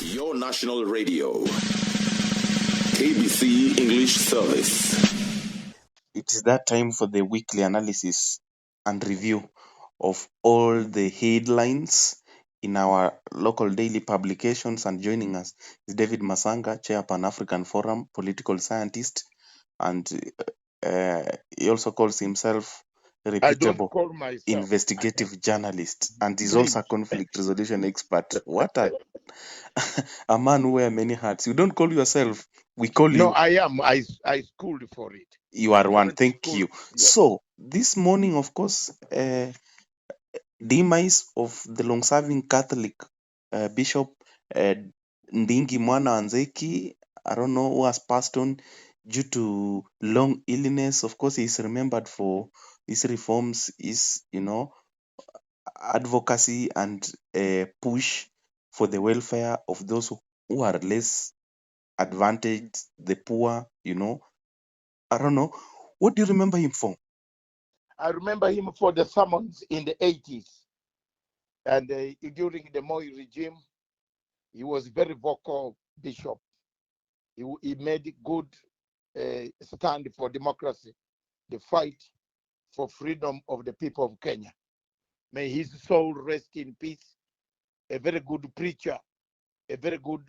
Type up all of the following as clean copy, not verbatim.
Your national radio. KBC English Service. It is that time for the weekly analysis and review of all the headlines in our local daily publications. And joining us is David Matsanga, Chair Pan-African Forum, political scientist, and he also calls himself a I don't reputable call myself investigative journalist, and is Please. also a conflict resolution expert. What a man who wear many hats. You don't call yourself, we call No, you. I am. I schooled for it. You are I one. went to Thank school. you. Yeah. So this morning, of course, demise of the long-serving Catholic Bishop Ndingi Mwana Anzeki, I don't know, who has passed on due to long illness. Of course, he's remembered for his reforms, his advocacy and push for the welfare of those who are less advantaged, the poor. I don't know. What do you remember him for? I remember him for the sermons in the 80s. And during the Moi regime, he was very vocal bishop. He made good stand for democracy, the fight for freedom of the people of Kenya. May his soul rest in peace. A very good preacher, a very good,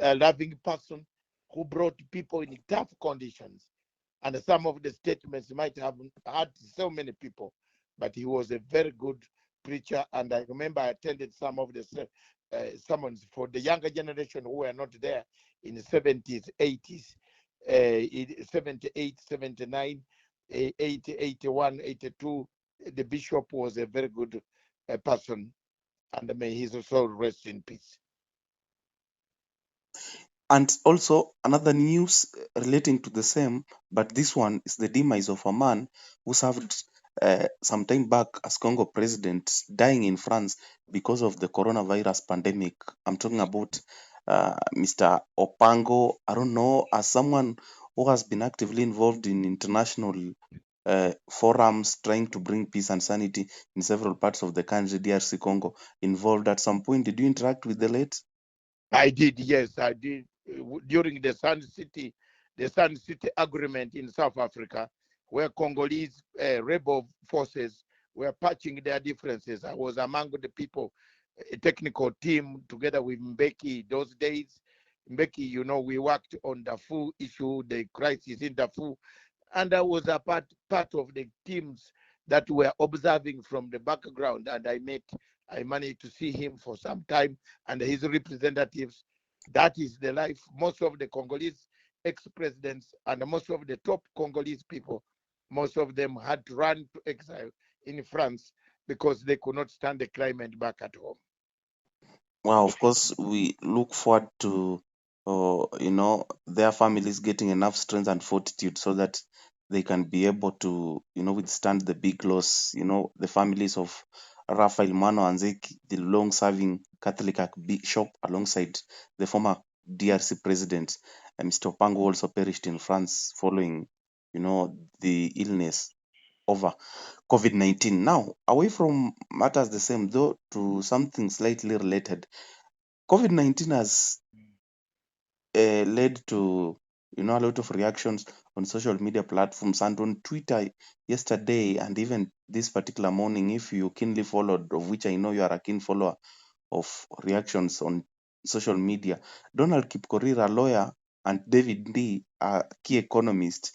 loving person who brought people in tough conditions. And some of the statements might have hurt so many people, but he was a very good preacher. And I remember I attended some of the sermons for the younger generation who were not there in the 70s, 80s, 78, 79, 80, 81, 82. The bishop was a very good person, and may his soul rest in peace. And also another news relating to the same, but this one is the demise of a man who served some time back as Congo president, dying in France because of the coronavirus pandemic. I'm talking about Mr. Opango. I don't know, as someone who has been actively involved in international forums trying to bring peace and sanity in several parts of the country, DRC Congo, involved at some point. Did you interact with the late? I did, yes, I did. During the Sun City Agreement in South Africa, where Congolese rebel forces were patching their differences. I was among the people, a technical team together with Mbeki those days. Mbeki, we worked on the Darfur issue, the crisis in Darfur, and I was a part of the teams that were observing from the background, and I managed to see him for some time and his representatives. That is the life. Most of the Congolese ex-presidents and most of the top Congolese people, most of them had to run to exile in France because they could not stand the climate back at home. Well, of course, we look forward to, their families getting enough strength and fortitude so that they can be able to, withstand the big loss. The families of Raphael Mano Anzeki, the long-serving Catholic Archbishop, alongside the former DRC president, Mr. Opango, also perished in France following, the illness over COVID-19. Now, away from matters the same, though, to something slightly related, COVID-19 has led to a lot of reactions on social media platforms and on Twitter yesterday, and even this particular morning, if you keenly followed, of which I know you are a keen follower of reactions on social media. Donald Kipkorir, a lawyer, and David Ndii, a key economist,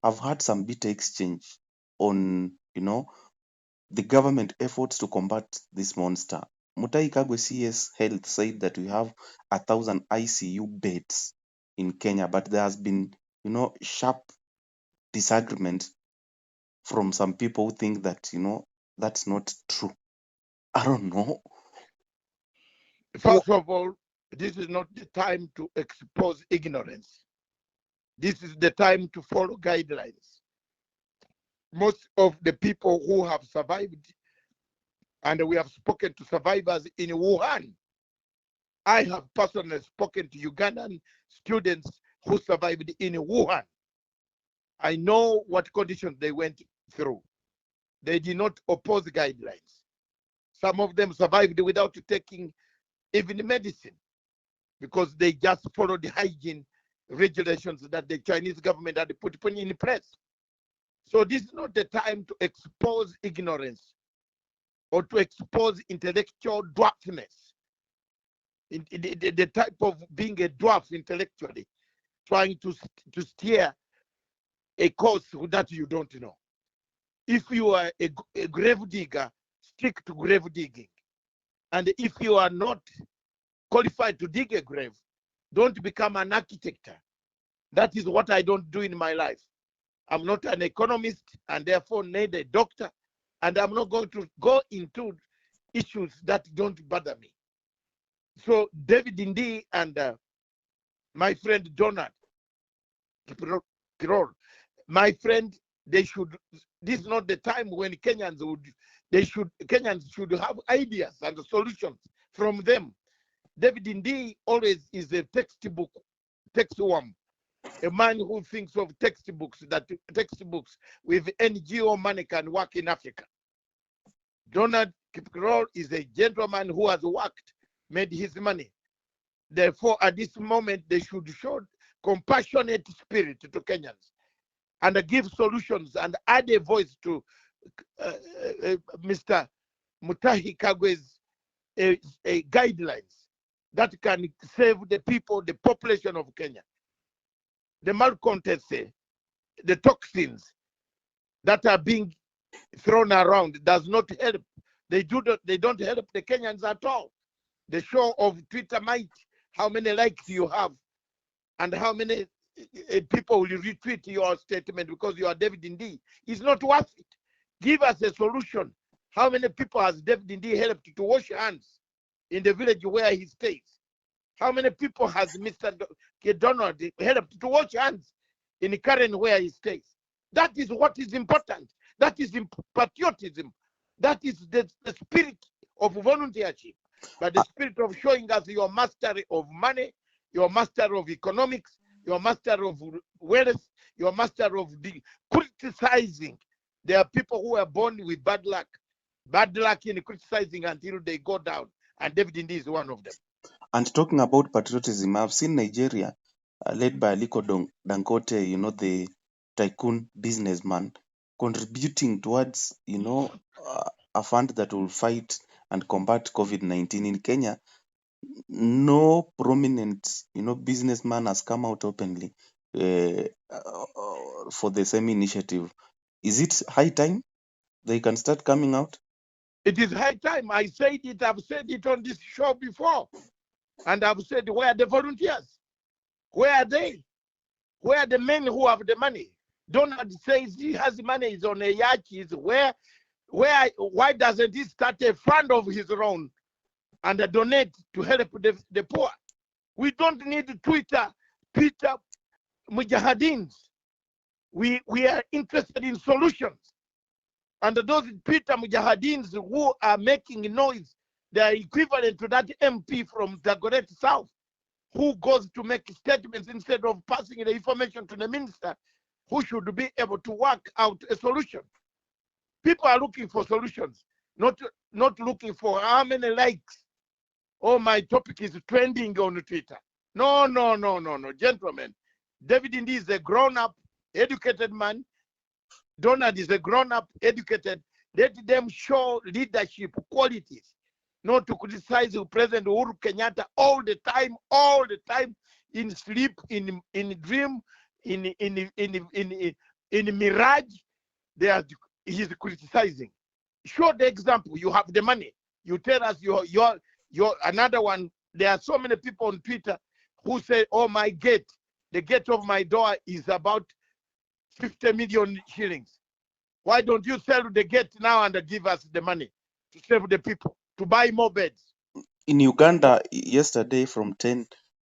have had some bitter exchange on the government efforts to combat this monster. Mutahi Kagwe CS Health said that we have 1,000 ICU beds in Kenya, but there has been, sharp disagreement from some people who think that, that's not true. I don't know. First of all, this is not the time to expose ignorance. This is the time to follow guidelines. Most of the people who have survived, and we have spoken to survivors in Wuhan. I have personally spoken to Ugandan students who survived in Wuhan. I know what conditions they went through. They did not oppose guidelines. Some of them survived without taking even medicine, because they just follow the hygiene regulations that the Chinese government had put in place. So this is not the time to expose ignorance or to expose intellectual dwarfness. The type of being a dwarf intellectually, trying to steer a course that you don't know. If you are a grave digger, stick to grave digging. And if you are not qualified to dig a grave, don't become an architect. That is what I don't do in my life. I'm not an economist and therefore need a doctor. And I'm not going to go into issues that don't bother me. So David Ndii and my friend Donald Kirol, my friend, they should, this is not the time when Kenyans should have ideas and solutions from them. David Ndii always is a textworm, a man who thinks of textbooks with NGO money can work in Africa. Donald Kirol is a gentleman who has worked, made his money. Therefore, at this moment, they should show compassionate spirit to Kenyans and give solutions and add a voice to Mr. Mutahi Kagwe's guidelines that can save the people, the population of Kenya. The malcontents, the toxins that are being thrown around does not help. They don't help the Kenyans at all. The show of Twitter might, how many likes you have, and how many people will retweet your statement because you are David Ndii is not worth it. Give us a solution. How many people has David Ndii helped to wash hands in the village where he stays? How many people has Mr. Donald helped to wash hands in Karen where he stays? That is what is important. That is patriotism. That is the spirit of volunteership. But the spirit of showing us your mastery of money, your master of economics, your master of wealth, your master of the criticizing. There are people who are born with bad luck in criticizing until they go down. And David Ndii is one of them. And talking about patriotism, I've seen Nigeria, led by Aliko Dangote, the tycoon businessman, contributing towards, a fund that will fight and combat COVID-19. In Kenya, no prominent, businessman has come out openly for the same initiative. Is it high time they can start coming out? It is high time. I said it. I've said it on this show before. And I've said, where are the volunteers? Where are they? Where are the men who have the money? Donald says he has money, he's on a yacht. Why doesn't he start a fund of his own and donate to help the poor? We don't need Peter Mujahideen. We are interested in solutions. And those Peter Mujahideen who are making noise, they are equivalent to that MP from Dagoretti South who goes to make statements instead of passing the information to the minister who should be able to work out a solution. People are looking for solutions, not looking for how many likes. Oh, my topic is trending on Twitter. No, gentlemen. David Ndii is a grown-up, educated man. Donald is a grown-up, educated. Let them show leadership qualities, not to criticize President Uhuru Kenyatta all the time, in sleep, in dream, in mirage. He's criticizing. Show the example. You have the money. You tell us you're another one. There are so many people on Twitter who say, oh, my gate, the gate of my door is about 50 million shillings. Why don't you sell the gate now and give us the money to save the people, to buy more beds? In Uganda, yesterday from 10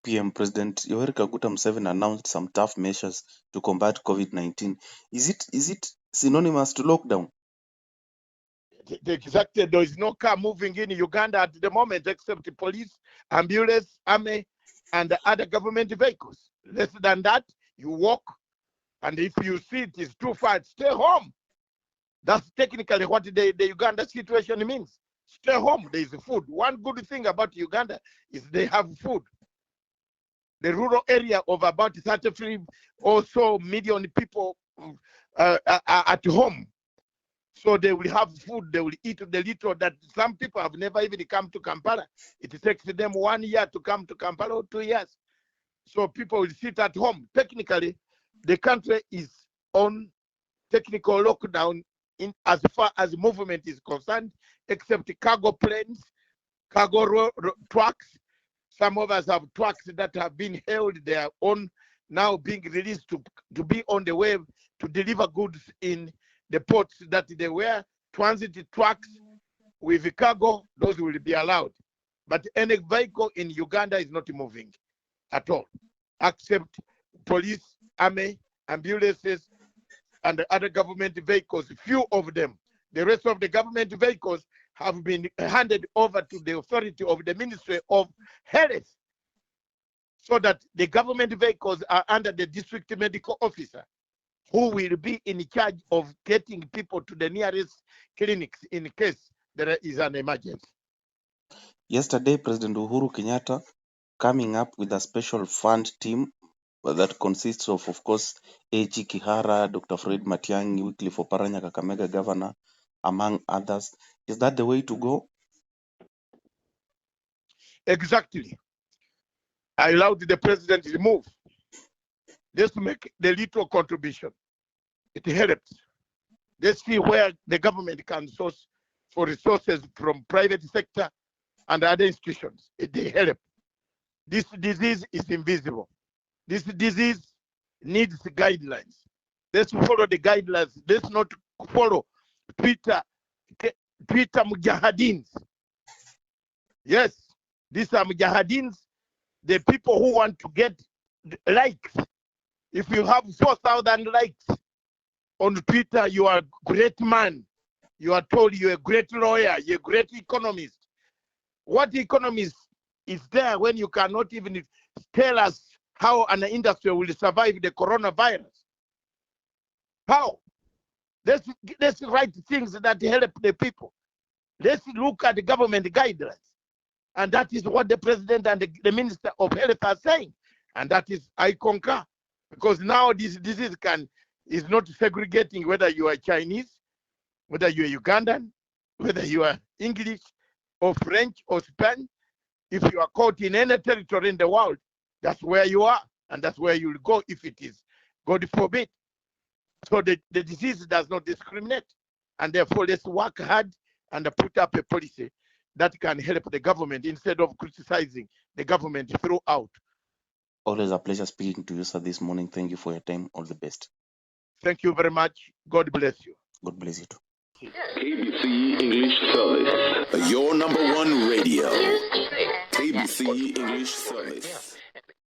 p.m., President Yoweri Kaguta Museveni announced some tough measures to combat COVID-19. Is it synonymous to lockdown? Exactly. There is no car moving in Uganda at the moment except the police, ambulance, army, and the other government vehicles. Less than that, you walk, and if you see it is too far, stay home. That's technically what the Uganda situation means. Stay home. There is food. One good thing about Uganda is they have food. The rural area of about 33 or so million people are at home. So they will have food, they will eat the little that some people have never even come to Kampala. It takes them 1 year to come to Kampala or 2 years. So people will sit at home. Technically, the country is on technical lockdown in as far as movement is concerned, except cargo planes, cargo trucks. Some of us have trucks that have been held. They are on now being released to be on the way to deliver goods in the ports that they were. Transit trucks with cargo, those will be allowed. But any vehicle in Uganda is not moving at all, except police, army, ambulances, and other government vehicles, few of them. The rest of the government vehicles have been handed over to the authority of the Ministry of Health, so that the government vehicles are under the district medical officer, who will be in charge of getting people to the nearest clinics in case there is an emergency. Yesterday, President Uhuru Kenyatta coming up with a special fund team that consists of course, A.G. Kihara, Dr. Fred Matiang'i, Wycliffe Oparanya, Kakamega Governor, among others. Is that the way to go? Exactly. I allowed the president to move. Just make the little contribution. It helps. Let's see where the government can source for resources from private sector and other institutions. They help. This disease is invisible. This disease needs guidelines. Let's follow the guidelines. Let's not follow Twitter mujahideen. Yes, these are mujahideen, the people who want to get likes. If you have 4,000 likes on Twitter, you are a great man. You are told you're a great lawyer, you're a great economist. What economist is there when you cannot even tell us how an industry will survive the coronavirus? How? Let's write things that help the people. Let's look at the government guidelines. And that is what the president and the minister of health are saying. And that is, I concur. Because now this disease is not segregating whether you are Chinese, whether you are Ugandan, whether you are English or French or Spanish. If you are caught in any territory in the world, that's where you are. And that's where you will go if it is, God forbid. So the disease does not discriminate. And therefore, let's work hard and put up a policy that can help the government instead of criticizing the government throughout. Always a pleasure speaking to you, sir, this morning. Thank you for your time. All the best. Thank you very much. God bless you. God bless you too. KBC English Service. Your number one radio. KBC English Service.